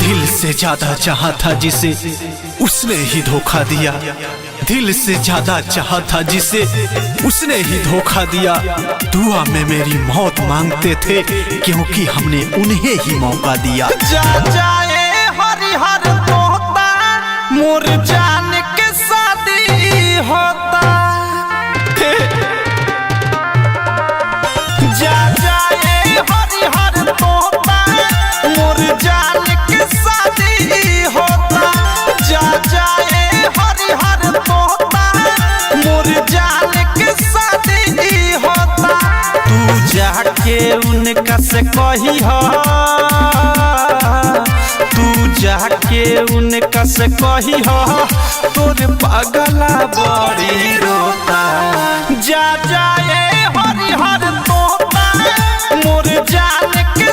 दिल से ज्यादा चाहा था जिसे उसने ही धोखा दिया। दिल से ज्यादा चाहा था जिसे उसने ही धोखा दिया। दुआ में मेरी मौत मांगते थे क्योंकि हमने उन्हें ही मौका दिया। जा जाए हरिहर तोता मोर जान के शादी होता। जा जाए हरिहर तोता मोर जान के शादी होता। जा जाए हरिहर तोता मोर जान के शादी होता। तू जाके उनका से कही हो, तू जाके उनका से कही हो तोर पागला बड़ी रोता। जा जाए हरिहर तोता मोर जान के